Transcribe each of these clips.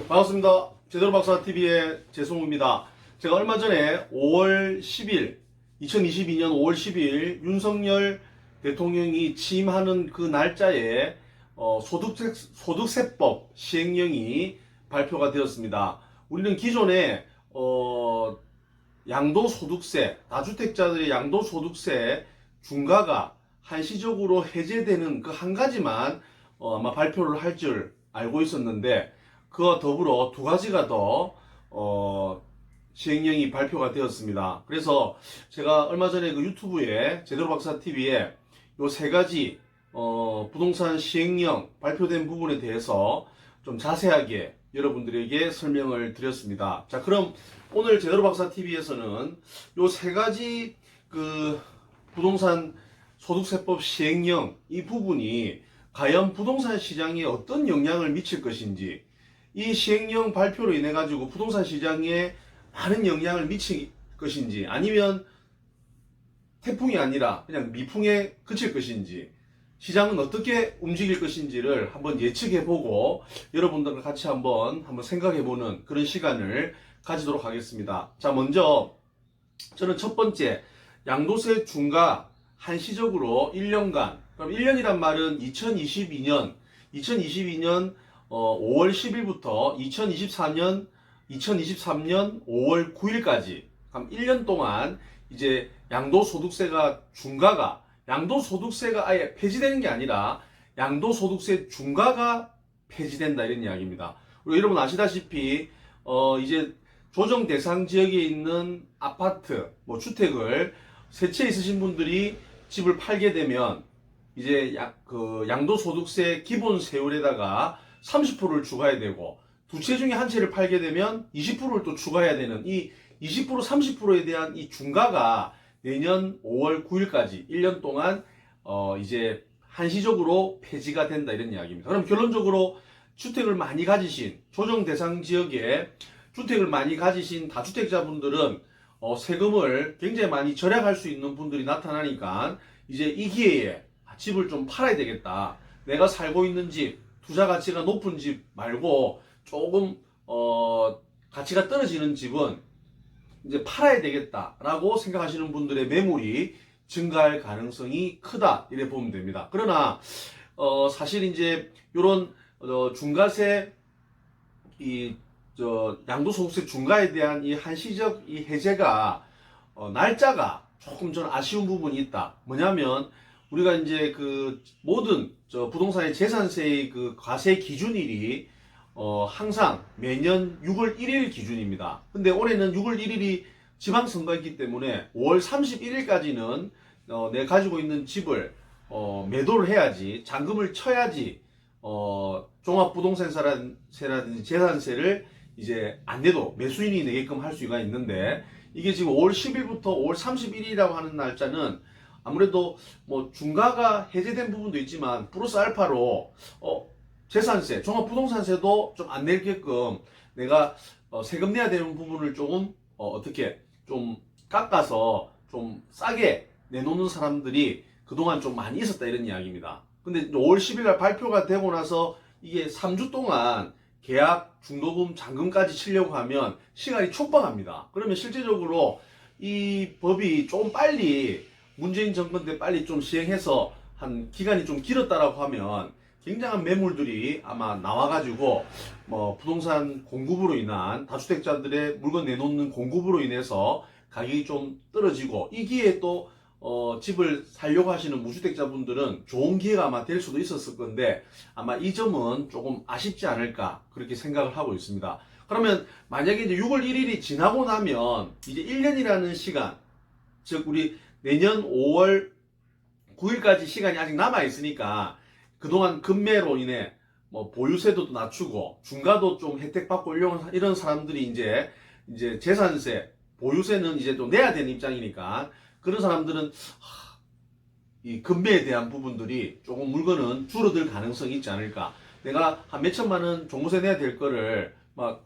반갑습니다. 제대로 박사 TV의 재성우입니다. 제가 얼마 전에 5월 10일, 2022년 5월 10일 윤석열 대통령이 취임하는 그 날짜에 소득세법 시행령이 발표가 되었습니다. 우리는 기존에 양도소득세, 다주택자들의 양도소득세 중과가 한시적으로 해제되는 그 한 가지만 아마 발표를 할 줄 알고 있었는데, 그와 더불어 두 가지가 더 시행령이 발표가 되었습니다. 그래서 제가 얼마 전에 그 유튜브에 제대로 박사 TV에 요 세 가지 부동산 시행령 발표된 부분에 대해서 좀 자세하게 여러분들에게 설명을 드렸습니다. 자, 그럼 오늘 제대로 박사 TV에서는 요 세 가지 그 부동산 소득세법 시행령 이 부분이 과연 부동산 시장에 어떤 영향을 미칠 것인지, 이 시행령 발표로 인해 가지고 부동산 시장에 많은 영향을 미칠 것인지, 아니면 태풍이 아니라 그냥 미풍에 그칠 것인지, 시장은 어떻게 움직일 것인지를 한번 예측해보고 여러분들과 같이 한번 생각해보는 그런 시간을 가지도록 하겠습니다. 자, 먼저 저는 첫 번째, 양도세 중과 한시적으로 1년간, 그럼 1년이란 말은 2022년 5월 10일부터 2023년 5월 9일까지, 그럼 1년 동안 이제 양도소득세가 중과가, 양도소득세가 아예 폐지되는 게 아니라 양도소득세 중과가 폐지된다, 이런 이야기입니다. 그리고 여러분 아시다시피 이제 조정 대상 지역에 있는 아파트, 주택을 세 채 있으신 분들이 집을 팔게 되면 이제 양도소득세 기본 세율에다가 30%를 추가해야 되고, 두 채 중에 한 채를 팔게 되면 20%를 또 추가해야 되는 이 20%, 30%에 대한 이 중과가 내년 5월 9일까지 1년 동안 이제 한시적으로 폐지가 된다, 이런 이야기입니다. 그럼 결론적으로 주택을 많이 가지신, 조정 대상 지역에 주택을 많이 가지신 다주택자분들은 세금을 굉장히 많이 절약할 수 있는 분들이 나타나니까 이제 이 기회에 집을 좀 팔아야 되겠다. 내가 살고 있는 집, 투자 가치가 높은 집 말고 조금 가치가 떨어지는 집은 이제 팔아야 되겠다라고 생각하시는 분들의 매물이 증가할 가능성이 크다, 이래 보면 됩니다. 그러나 사실 이제 이런 중과세 양도소득세 중과에 대한 이 한시적 이 해제가 날짜가 조금 좀 아쉬운 부분이 있다. 뭐냐면 우리가 이제 그 모든 부동산의 재산세의 그 과세 기준일이 항상 매년 6월 1일 기준입니다. 근데 올해는 6월 1일이 지방선거였기 때문에 5월 31일까지는 내가 가지고 있는 집을 매도를 해야지, 잔금을 쳐야지 종합부동산세라든지 재산세를 이제 안 내도 매수인이 내게끔 할 수가 있는데, 이게 지금 5월 10일부터 5월 31일이라고 하는 날짜는 아무래도 중과가 해제된 부분도 있지만 플러스 알파로 재산세, 종합부동산세도 좀 안 내게끔 내가 세금 내야 되는 부분을 조금 어떻게 좀 깎아서 좀 싸게 내놓는 사람들이 그동안 좀 많이 있었다, 이런 이야기입니다. 근데 5월 10일날 발표가 되고 나서 이게 3주 동안 계약, 중도금, 잔금까지 치려고 하면 시간이 촉박합니다. 그러면 실제적으로 이 법이 좀 빨리, 문재인 정권 때 빨리 좀 시행해서 한 기간이 좀 길었다라고 하면 굉장한 매물들이 아마 나와가지고 부동산 공급으로 인한, 다주택자들의 물건 내놓는 공급으로 인해서 가격이 좀 떨어지고, 이 기회에 또 집을 살려고 하시는 무주택자분들은 좋은 기회가 아마 될 수도 있었을 건데, 아마 이 점은 조금 아쉽지 않을까, 그렇게 생각을 하고 있습니다. 그러면 만약에 이제 6월 1일이 지나고 나면 이제 1년이라는 시간, 즉 우리 내년 5월 9일까지 시간이 아직 남아 있으니까 그동안 금매로 인해 보유세도 낮추고 중과도 좀 혜택받고 이런 사람들이 이제 재산세, 보유세는 이제 또 내야 되는 입장이니까, 그런 사람들은 이 금매에 대한 부분들이 조금 물건은 줄어들 가능성이 있지 않을까. 내가 한 몇천만 원 종부세 내야 될 거를 막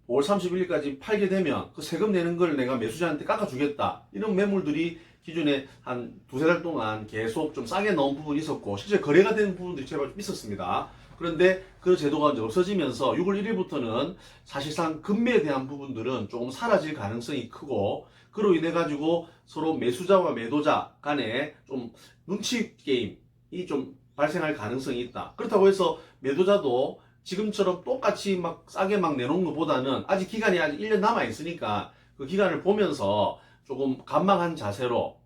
5월 31일까지 팔게 되면 그 세금 내는 걸 내가 매수자한테 깎아주겠다, 이런 매물들이 기존에 한 두세 달 동안 계속 좀 싸게 나온 부분이 있었고 실제 거래가 된 부분들이 제발 좀 있었습니다. 그런데 그 제도가 이제 없어지면서 6월 1일부터는 사실상 금매에 대한 부분들은 조금 사라질 가능성이 크고 그로 인해 가지고 서로 매수자와 매도자 간에 좀 눈치 게임이 좀 발생할 가능성이 있다. 그렇다고 해서 매도자도 지금처럼 똑같이 막 싸게 막 내놓은 것보다는 아직 기간이 아직 1년 남아 있으니까 그 기간을 보면서 조금 관망한 자세로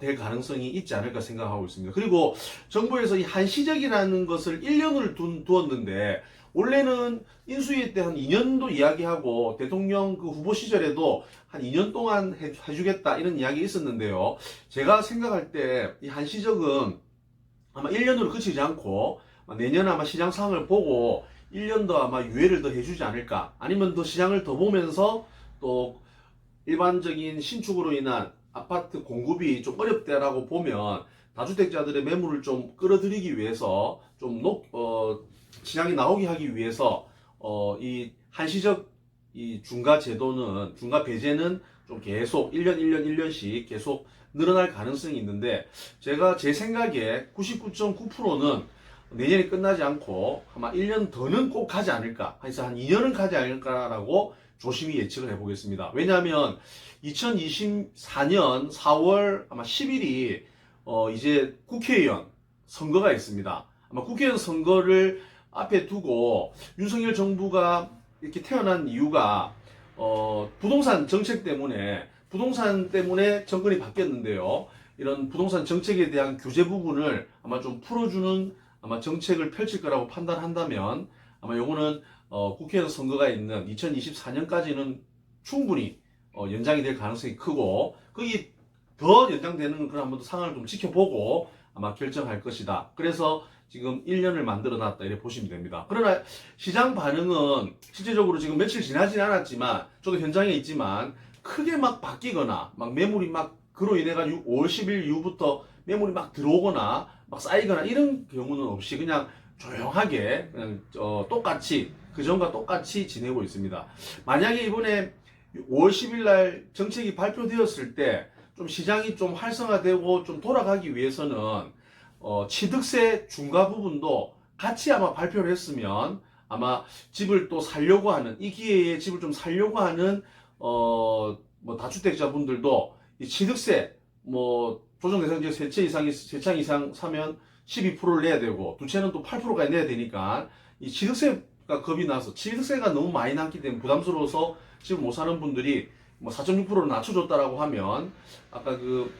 될 가능성이 있지 않을까 생각하고 있습니다. 그리고 정부에서 이 한시적이라는 것을 1년을 두었는데 원래는 인수위 때 한 2년도 이야기하고 대통령 그 후보 시절에도 한 2년 동안 해주겠다 이런 이야기 있었는데요. 제가 생각할 때 이 한시적은 아마 1년으로 그치지 않고 내년에 아마 시장 상황을 보고 1년 더 아마 유예를 더 해주지 않을까, 아니면 더 시장을 더 보면서 또 일반적인 신축으로 인한 아파트 공급이 좀 어렵다라고 보면 다주택자들의 매물을 좀 끌어들이기 위해서 좀 시장이 나오게 하기 위해서 이 한시적 이 중과 제도는, 중과 배제는 좀 계속 1년 1년씩 계속 늘어날 가능성이 있는데, 제가 제 생각에 99.9%는 내년이 끝나지 않고 아마 1년 더는 꼭 가지 않을까, 해서 한 2년은 가지 않을까라고 조심히 예측을 해보겠습니다. 왜냐하면 2024년 4월 아마 10일이 이제 국회의원 선거가 있습니다. 아마 국회의원 선거를 앞에 두고 윤석열 정부가 이렇게 태어난 이유가 부동산 정책 때문에, 부동산 때문에 정권이 바뀌었는데요. 이런 부동산 정책에 대한 규제 부분을 아마 좀 풀어주는 아마 정책을 펼칠 거라고 판단한다면 아마 요거는 국회의원 선거가 있는 2024년까지는 충분히 연장이 될 가능성이 크고, 거기 더 연장되는 그런 한번 상황을 좀 지켜보고 아마 결정할 것이다. 그래서 지금 1년을 만들어 놨다 이렇게 보시면 됩니다. 그러나 시장 반응은 실제적으로 지금 며칠 지나진 않았지만, 저도 현장에 있지만 크게 막 바뀌거나 막 매물이 막 그로 인해 가지고 5월 10일 이후부터 매물이 막 들어오거나 막 쌓이거나 이런 경우는 없이 그냥 조용하게 그냥 똑같이 그전과 똑같이 지내고 있습니다. 만약에 이번에 5월 10일 날 정책이 발표되었을 때 좀 시장이 좀 활성화되고 좀 돌아가기 위해서는 취득세 중과 부분도 같이 아마 발표를 했으면 아마 집을 또 살려고 하는, 이 기회에 집을 좀 살려고 하는 뭐 다주택자분들도 이 취득세 조정대상지역 3채 이상 사면 12%를 내야 되고, 두 채는 또 8%까지 내야 되니까 이 취득세가 겁이 나서, 취득세가 너무 많이 남기 때문에 부담스러워서 집을 못 사는 분들이 4.6%를 낮춰줬다라고 하면 아까 그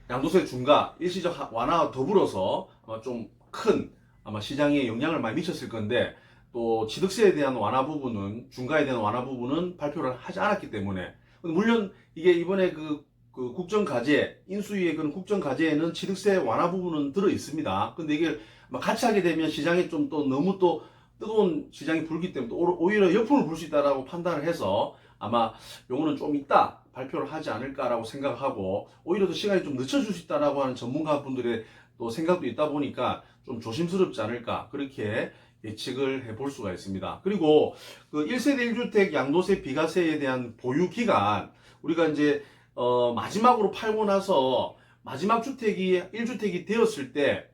양도세 중과 일시적 완화와 더불어서 아마 좀 큰 아마 시장에 영향을 많이 미쳤을 건데, 또 취득세에 대한 완화 부분은, 중과에 대한 완화 부분은 발표를 하지 않았기 때문에, 물론 이게 이번에 그 국정과제, 인수위의 그런 국정과제에는 취득세 완화 부분은 들어 있습니다. 근데 이게 같이 하게 되면 시장에 좀 또 너무 또 뜨거운 시장이 불기 때문에 또 오히려 역풍을 불 수 있다라고 판단을 해서 아마 요거는 좀 이따 발표를 하지 않을까라고 생각하고, 오히려 더 시간이 좀 늦춰줄 수 있다라고 하는 전문가분들의 또 생각도 있다 보니까 좀 조심스럽지 않을까, 그렇게 예측을 해볼 수가 있습니다. 그리고 그 1세대 1주택 양도세 비과세에 대한 보유 기간, 우리가 이제 마지막으로 팔고 나서 마지막 주택이 1주택이 되었을 때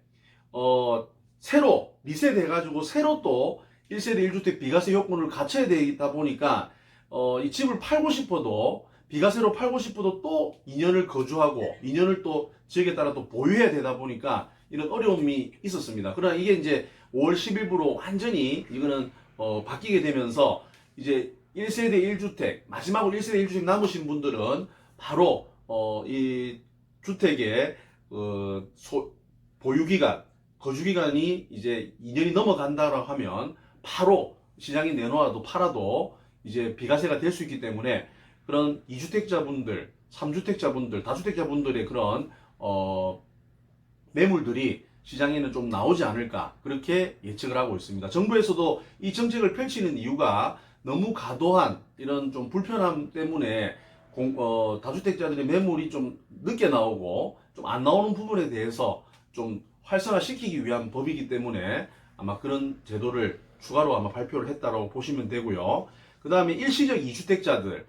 새로 리셋 해가지고 새로 또 1세대 1주택 비과세 요건을 갖춰야 되다 보니까 이 집을 팔고 싶어도, 비과세로 팔고 싶어도 또 2년을 거주하고 2년을 또 지역에 따라 또 보유해야 되다 보니까 이런 어려움이 있었습니다. 그러나 이게 이제 5월 10일부로 완전히 이거는 바뀌게 되면서 이제 1세대 1주택, 마지막으로 1세대 1주택 남으신 분들은 바로 이 주택의 보유기간, 거주기간이 이제 2년이 넘어간다라고 하면 바로 시장에 내놓아도 팔아도 이제 비과세가 될 수 있기 때문에, 그런 2주택자분들, 3주택자분들, 다주택자분들의 그런 매물들이 시장에는 좀 나오지 않을까, 그렇게 예측을 하고 있습니다. 정부에서도 이 정책을 펼치는 이유가 너무 과도한 이런 좀 불편함 때문에 다주택자들의 매물이 좀 늦게 나오고 좀 안 나오는 부분에 대해서 좀 활성화시키기 위한 법이기 때문에 아마 그런 제도를 추가로 아마 발표를 했다라고 보시면 되고요. 그 다음에 일시적 2주택자들,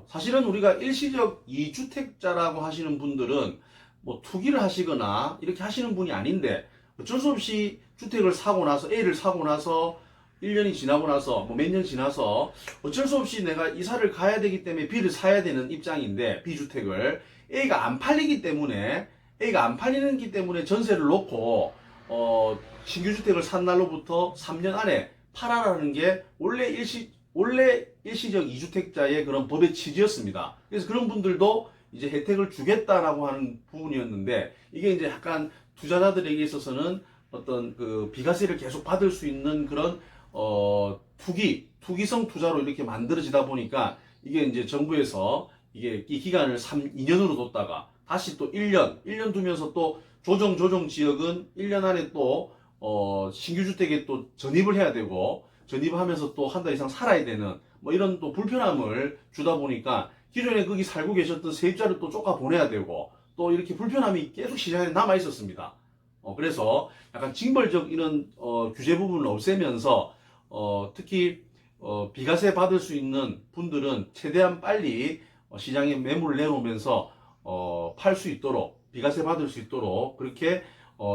사실은 우리가 일시적 2주택자라고 하시는 분들은 뭐 투기를 하시거나 이렇게 하시는 분이 아닌데 어쩔 수 없이 주택을 사고 나서 A를 사고 나서 1년이 지나고 나서 뭐 몇 년 지나서 어쩔 수 없이 내가 이사를 가야 되기 때문에 B를 사야 되는 입장인데 B주택을 A가 안 팔리기 때문에 전세를 놓고 신규 주택을 산 날로부터 3년 안에 팔아라는 게 원래 일시적 2주택자의 그런 법의 취지였습니다. 그래서 그런 분들도 이제 혜택을 주겠다라고 하는 부분이었는데 이게 이제 약간 투자자들에게 있어서는 어떤 그 비과세를 계속 받을 수 있는 그런 투기성 투자로 이렇게 만들어지다 보니까 이게 이제 정부에서 이게 이 기간을 2년으로 뒀다가 다시 또 1년 두면서 또 조정 지역은 1년 안에 또 신규 주택에 또 전입을 해야 되고 전입하면서 또 한 달 이상 살아야 되는 뭐 이런 또 불편함을 주다 보니까 기존에 거기 살고 계셨던 세입자를 또 쫓아 보내야 되고 또 이렇게 불편함이 계속 시장에 남아 있었습니다. 그래서 약간 징벌적 이런 규제 부분을 없애면서 특히 비과세 받을 수 있는 분들은 최대한 빨리 시장에 매물을 내놓으면서 팔 수 있도록 비과세 받을 수 있도록 그렇게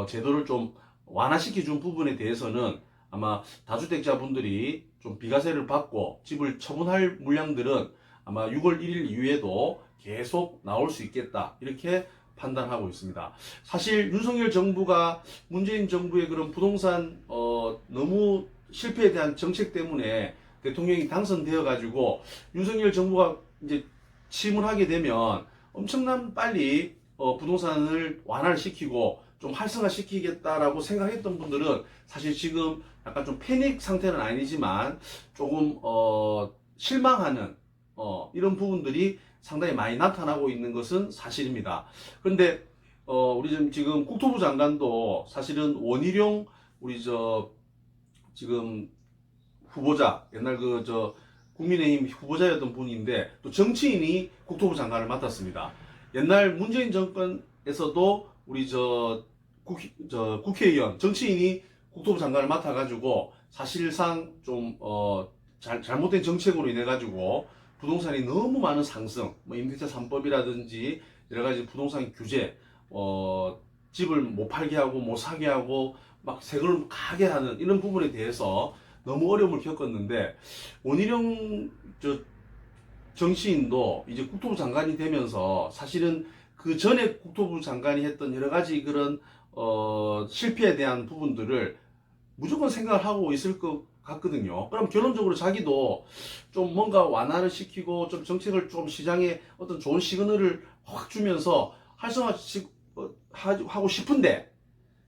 제도를 좀 완화시켜 준 부분에 대해서는 아마 다주택자 분들이 좀 비과세를 받고 집을 처분할 물량들은 아마 6월 1일 이후에도 계속 나올 수 있겠다 이렇게 판단하고 있습니다. 사실 윤석열 정부가 문재인 정부의 그런 부동산 너무 실패에 대한 정책 때문에 대통령이 당선되어 가지고 윤석열 정부가 이제 취임을 하게 되면 엄청난 빨리 부동산을 완화를 시키고 좀 활성화시키겠다라고 생각했던 분들은 사실 지금 약간 좀 패닉 상태는 아니지만 조금 실망하는 이런 부분들이 상당히 많이 나타나고 있는 것은 사실입니다. 그런데 우리 지금 국토부 장관도 사실은 원희룡 우리 지금 후보자 옛날 국민의힘 후보자였던 분인데 또 정치인이 국토부 장관을 맡았습니다. 옛날 문재인 정권에서도 우리 국회의원 정치인이 국토부 장관을 맡아가지고 사실상 좀 잘못된 정책으로 인해 가지고 부동산이 너무 많은 상승, 뭐 임대차 3법이라든지 여러 가지 부동산 규제, 집을 못 팔게 하고 못 사게 하고 막 세금을 가게 하는 이런 부분에 대해서 너무 어려움을 겪었는데 원희룡 정치인도 이제 국토부 장관이 되면서 사실은 그 전에 국토부 장관이 했던 여러 가지 그런 실패에 대한 부분들을 무조건 생각을 하고 있을 것 같거든요. 그럼 결론적으로 자기도 좀 뭔가 완화를 시키고 좀 정책을 좀 시장에 어떤 좋은 시그널을 확 주면서 활성화하고 싶은데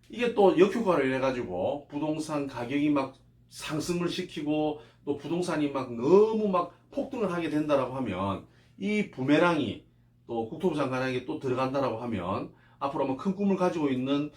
이게 또 역효과를 해가지고 부동산 가격이 막 상승을 시키고 또 부동산이 막 너무 막 폭등을 하게 된다라고 하면 이 부메랑이 또 국토부 장관에게 또 들어간다라고 하면 앞으로 아마 큰 꿈을 가지고 있는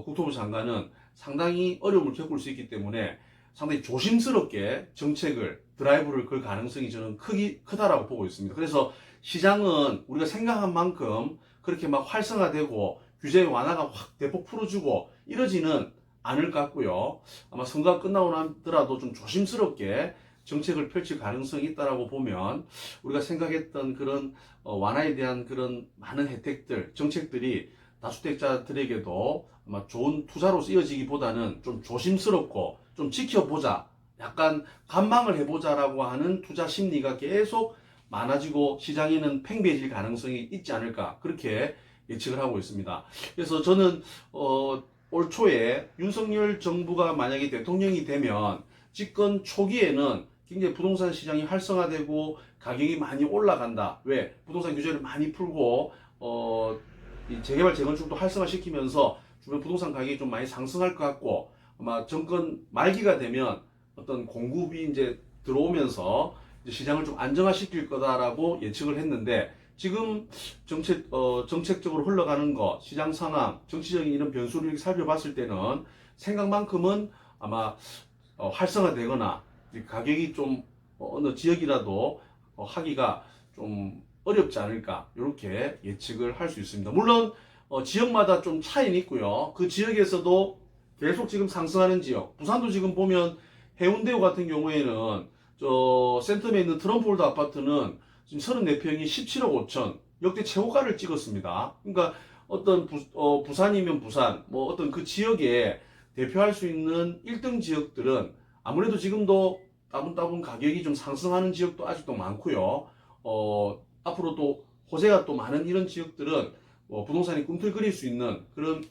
국토부 장관은 상당히 어려움을 겪을 수 있기 때문에 상당히 조심스럽게 정책을 드라이브를 걸 가능성이 저는 크다라고 보고 있습니다. 그래서 시장은 우리가 생각한 만큼 그렇게 막 활성화되고 규제 완화가 확 대폭 풀어주고 이러지는 않을 것 같고요. 아마 선거가 끝나고 나더라도 좀 조심스럽게 정책을 펼칠 가능성이 있다라고 보면 우리가 생각했던 그런 완화에 대한 그런 많은 혜택들, 정책들이 다주택자들에게도 아마 좋은 투자로 쓰여지기보다는 좀 조심스럽고 좀 지켜보자, 약간 관망을 해보자라고 하는 투자 심리가 계속 많아지고 시장에는 팽배해질 가능성이 있지 않을까 그렇게 예측을 하고 있습니다. 그래서 저는 올 초에 윤석열 정부가 만약에 대통령이 되면 집권 초기에는 굉장히 부동산 시장이 활성화되고 가격이 많이 올라간다. 왜? 부동산 규제를 많이 풀고 이 재개발 재건축도 활성화시키면서 주변 부동산 가격이 좀 많이 상승할 것 같고 아마 정권 말기가 되면 어떤 공급이 이제 들어오면서 이제 시장을 좀 안정화시킬 거다라고 예측을 했는데 지금 정책적으로 흘러가는 것, 시장 상황, 정치적인 이런 변수를 이렇게 살펴봤을 때는 생각만큼은 아마 활성화되거나 가격이 좀 어느 지역이라도 하기가 좀 어렵지 않을까 이렇게 예측을 할 수 있습니다. 물론 지역마다 좀 차이는 있고요. 그 지역에서도 계속 지금 상승하는 지역, 부산도 지금 보면 해운대구 같은 경우에는 센텀에 있는 트럼프홀드 아파트는 지금 34평이 17억 5천 역대 최고가를 찍었습니다. 그러니까 어떤 부산이면 부산, 뭐 어떤 그 지역에 대표할 수 있는 1등 지역들은 아무래도 지금도 따분따분 가격이 좀 상승하는 지역도 아직도 많고요. 앞으로도 호재가 또 많은 이런 지역들은 부동산이 꿈틀거릴 수 있는 그런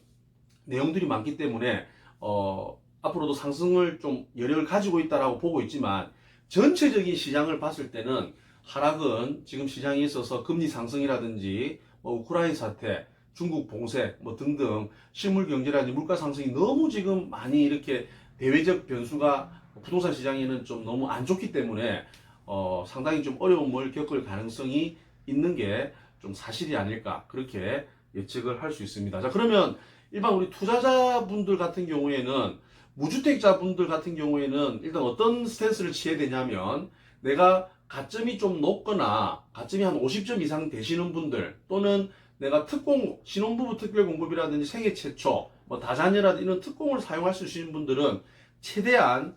내용들이 많기 때문에 앞으로도 상승을 좀 여력을 가지고 있다라고 보고 있지만 전체적인 시장을 봤을 때는 하락은 지금 시장에 있어서 금리 상승이라든지 우크라이나 사태, 중국 봉쇄 뭐 등등 실물 경제라든지 물가 상승이 너무 지금 많이 이렇게 대외적 변수가 부동산 시장에는 좀 너무 안 좋기 때문에 상당히 좀 어려움을 겪을 가능성이 있는 게 좀 사실이 아닐까 그렇게 예측을 할 수 있습니다. 자, 그러면 일반 우리 투자자분들 같은 경우에는 무주택자분들 같은 경우에는 일단 어떤 스탠스를 취해야 되냐면 내가 가점이 좀 높거나 가점이 한 50점 이상 되시는 분들 또는 내가 특공 신혼부부 특별공급이라든지 생애 최초 뭐 다자녀라든지 이런 특공을 사용할 수 있는 분들은 최대한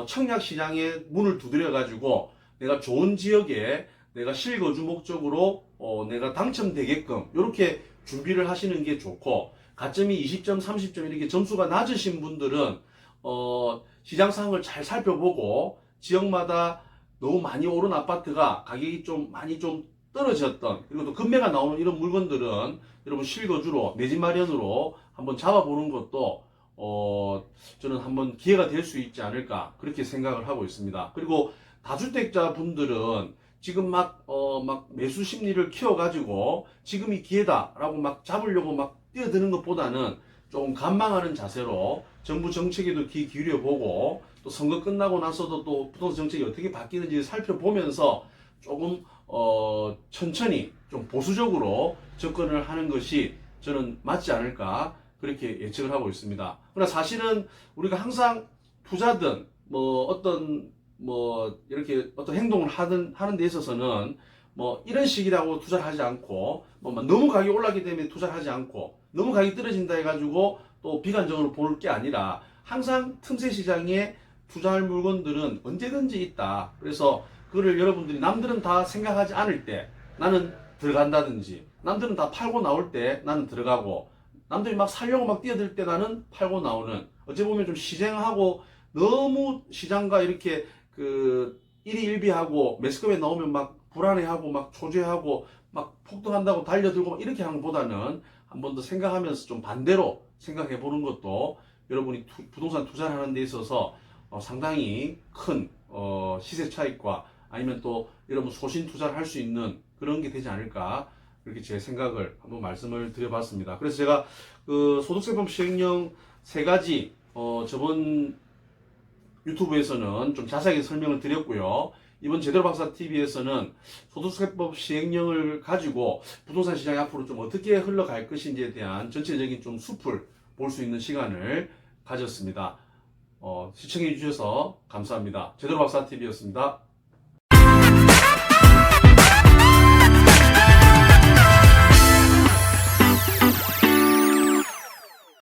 청약 시장에 문을 두드려 가지고 내가 좋은 지역에 내가 실거주 목적으로 내가 당첨되게끔 이렇게 준비를 하시는 게 좋고 가점이 20점, 30점 이렇게 점수가 낮으신 분들은 시장 상황을 잘 살펴보고 지역마다 너무 많이 오른 아파트가 가격이 좀 많이 좀 떨어졌던 그리고 또 금매가 나오는 이런 물건들은 여러분 실거주로 내 집 마련으로 한번 잡아보는 것도 저는 한번 기회가 될 수 있지 않을까 그렇게 생각을 하고 있습니다. 그리고 다주택자 분들은 지금 막 매수 심리를 키워가지고 지금이 기회다라고 막 잡으려고 막 뛰어드는 것보다는 조금 관망하는 자세로 정부 정책에도 귀 기울여 보고 또 선거 끝나고 나서도 또 부동산 정책이 어떻게 바뀌는지 살펴보면서 조금 천천히 좀 보수적으로 접근을 하는 것이 저는 맞지 않을까 그렇게 예측을 하고 있습니다. 그러나 사실은 우리가 항상 투자든 이렇게 어떤 행동을 하는 데 있어서는 이런 식이라고 투자를 하지 않고 너무 가격이 올라가기 때문에 투자를 하지 않고 너무 가격이 떨어진다 해가지고 또 비관적으로 볼 게 아니라 항상 틈새 시장에 투자할 물건들은 언제든지 있다. 그래서 그거를 여러분들이 남들은 다 생각하지 않을 때 나는 들어간다든지 남들은 다 팔고 나올 때 나는 들어가고 남들이 막 살려고 막 뛰어들 때 나는 팔고 나오는 어찌 보면 좀 시장하고 너무 시장과 이렇게 일희일비하고 매스컴에 나오면 막 불안해하고 막 초조해하고 막 폭등한다고 달려들고 이렇게 하는 것보다는 한 번 더 생각하면서 좀 반대로 생각해 보는 것도 여러분이 부동산 투자를 하는 데 있어서 상당히 큰 시세 차익과 아니면 또 여러분 소신 투자를 할 수 있는 그런 게 되지 않을까 그렇게 제 생각을 한번 말씀을 드려봤습니다. 그래서 제가 소득세법 시행령 세 가지 저번 유튜브에서는 좀 자세하게 설명을 드렸고요. 이번 제대로 박사 TV에서는 소득세법 시행령을 가지고 부동산 시장이 앞으로 좀 어떻게 흘러갈 것인지에 대한 전체적인 좀 숲을 볼 수 있는 시간을 가졌습니다. 시청해 주셔서 감사합니다. 제대로 박사 TV였습니다.